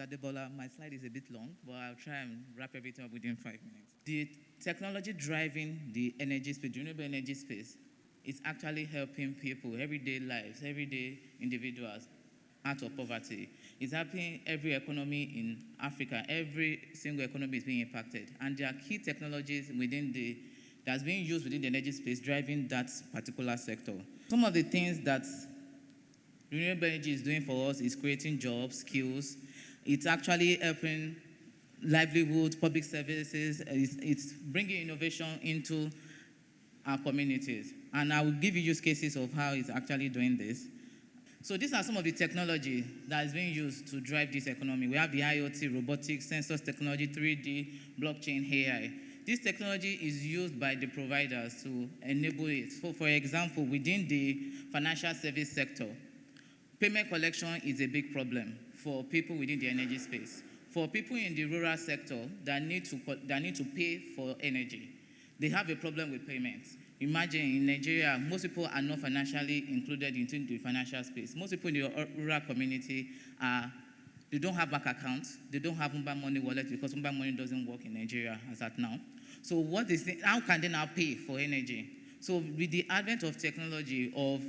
Adebola. My slide is a bit long, but I'll try and wrap everything up within 5 minutes. The technology driving the energy space, the renewable energy space, is actually helping people, everyday lives, everyday individuals out of poverty. It's helping every economy in Africa. Every single economy is being impacted. And there are key technologies that's being used within the energy space driving that particular sector. Some of the things that renewable energy is doing for us is creating jobs, skills. It's actually helping livelihoods, public services. It's bringing innovation into our communities. And I will give you use cases of how it's actually doing this. So these are some of the technology that is being used to drive this economy. We have the IoT, robotics, sensors technology, 3D, blockchain, AI. This technology is used by the providers to enable it. So for example, within the financial service sector, payment collection is a big problem for people within the energy space. For people in the rural sector that need to pay for energy, they have a problem with payments. Imagine in Nigeria, most people are not financially included into the financial space. Most people in the rural community they don't have bank accounts, they don't have mobile money wallet because mobile money doesn't work in Nigeria as at now. So how can they now pay for energy? So with the advent of technology of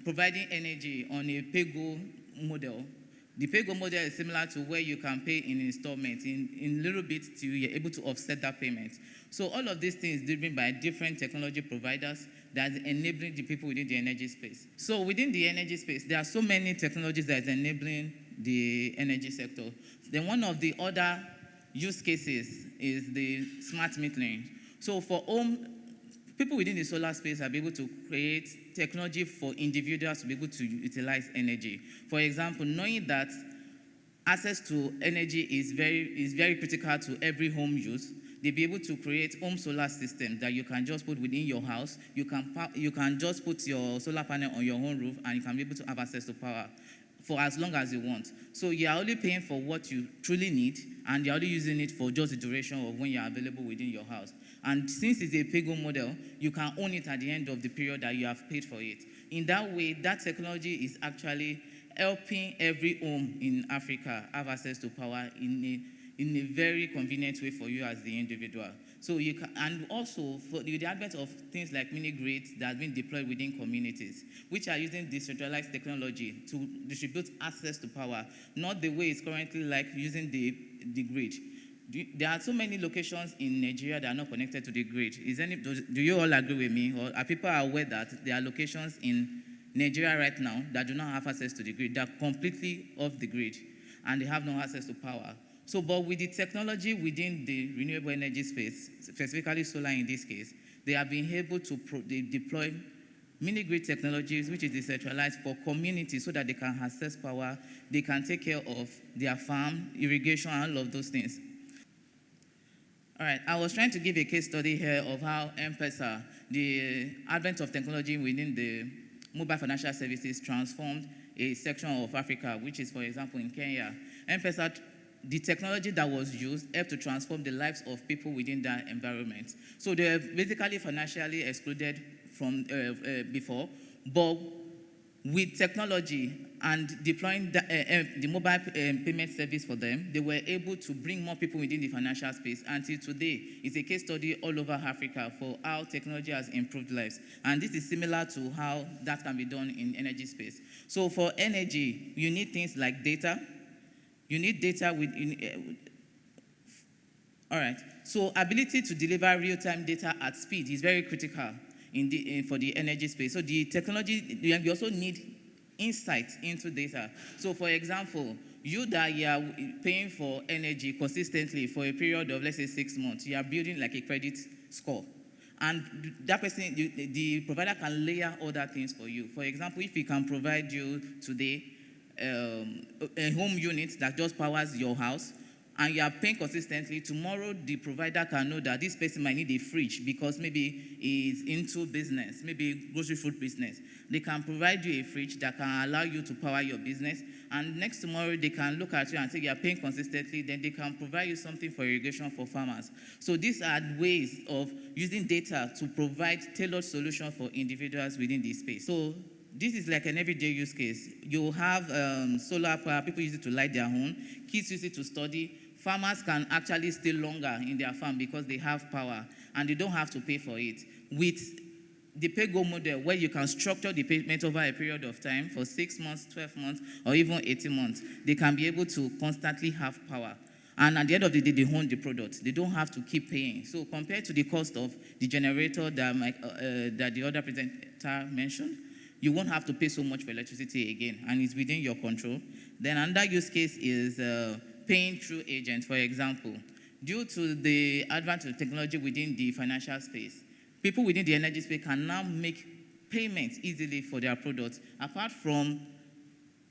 providing energy on a pay-go model, the pay-go model is similar to where you can pay in installments in little bits till you're able to offset that payment. So all of these things driven by different technology providers that's enabling the people within the energy space. So within the energy space, there are so many technologies that is enabling the energy sector. Then one of the other use cases is the smart metering. So for people within the solar space are able to create technology for individuals to be able to utilize energy. For example, knowing that access to energy is very critical to every home use, they'll be able to create home solar systems that you can just put within your house. You can just put your solar panel on your own roof and you can be able to have access to power for as long as you want. So you're only paying for what you truly need and you're only using it for just the duration of when you're available within your house. And since it's a pay-go model, you can own it at the end of the period that you have paid for it. In that way, that technology is actually helping every home in Africa have access to power in a very convenient way for you as the individual. So you can, and also for the advent of things like mini grids that have been deployed within communities, which are using decentralized technology to distribute access to power, not the way it's currently like using the grid. There are so many locations in Nigeria that are not connected to the grid. Do you all agree with me? Or are people aware that there are locations in Nigeria right now that do not have access to the grid? They're completely off the grid and they have no access to power. So, but with the technology within the renewable energy space, specifically solar in this case, they have been able to deploy mini-grid technologies, which is decentralized for communities so that they can access power, they can take care of their farm, irrigation, and all of those things. All right, I was trying to give a case study here of how M-Pesa, the advent of technology within the mobile financial services, transformed a section of Africa, which is, for example, in Kenya. M-Pesa, the technology that was used helped to transform the lives of people within that environment. So they were basically financially excluded from before, but with technology and deploying the mobile payment service for them, they were able to bring more people within the financial space. Until today, it's a case study all over Africa for how technology has improved lives. And this is similar to how that can be done in energy space. So for energy, you need things like data. You need data all right. So ability to deliver real-time data at speed is very critical for the energy space. So the technology, you also need insight into data. So for example, you are paying for energy consistently for a period of, let's say, 6 months, you are building like a credit score. And that person, the provider can layer other things for you. For example, if he can provide you today a home unit that just powers your house, and you are paying consistently, tomorrow the provider can know that this person might need a fridge because maybe he's into business, maybe grocery food business. They can provide you a fridge that can allow you to power your business, and next tomorrow they can look at you and say you are paying consistently, then they can provide you something for irrigation for farmers. So these are ways of using data to provide tailored solutions for individuals within this space. So this is like an everyday use case. You have solar power, people use it to light their home, kids use it to study. Farmers can actually stay longer in their farm because they have power and they don't have to pay for it. With the pay-go model, where you can structure the payment over a period of time for 6 months, 12 months, or even 18 months, they can be able to constantly have power. And at the end of the day, they own the product. They don't have to keep paying. So compared to the cost of the generator that the other presenter mentioned, you won't have to pay so much for electricity again, and it's within your control. Then another use case is paying through agents. For example, due to the advent of technology within the financial space, people within the energy space can now make payments easily for their products. Apart from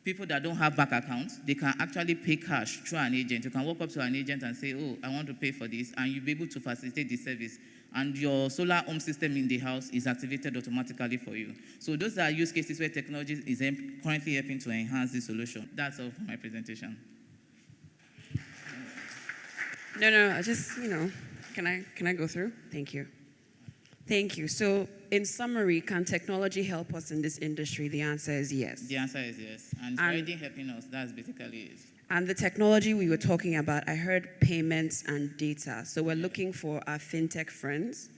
people that don't have bank accounts, they can actually pay cash through an agent. You can walk up to an agent and say, oh, I want to pay for this, and you'll be able to facilitate the service. And your solar home system in the house is activated automatically for you. So those are use cases where technology is currently helping to enhance the solution. That's all for my presentation. No, I just, can I go through? Thank you. Thank you. So, in summary, can technology help us in this industry? The answer is yes. The answer is yes. And it's already helping us. That's basically it. And the technology we were talking about, I heard payments and data. So we're looking for our fintech friends,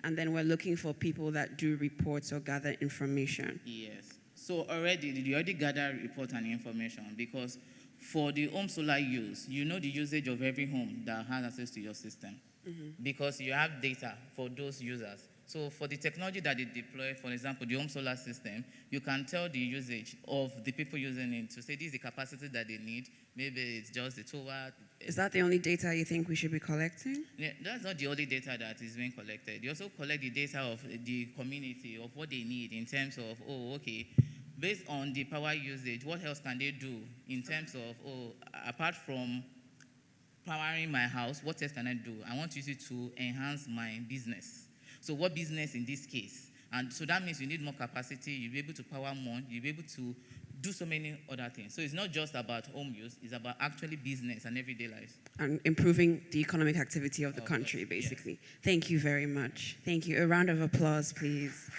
and then we're looking for people that do reports or gather information. Yes. So you already gather report and information, because for the home solar use, you know the usage of every home that has access to your system, because you have data for those users. So for the technology that they deploy, for example, the home solar system, you can tell the usage of the people using it to say this is the capacity that they need. Maybe it's just the tower. Is that the only data you think we should be collecting? Yeah, that's not the only data that is being collected. You also collect the data of the community, of what they need in terms of, based on the power usage, what else can they do in terms of, apart from powering my house, what else can I do? I want to use it to enhance my business. So what business in this case? And so that means you need more capacity, you'll be able to power more, you'll be able to do so many other things. So it's not just about home use, it's about actually business and everyday life. And improving the economic activity of the country, basically. Yes. Thank you very much. Thank you. A round of applause, please.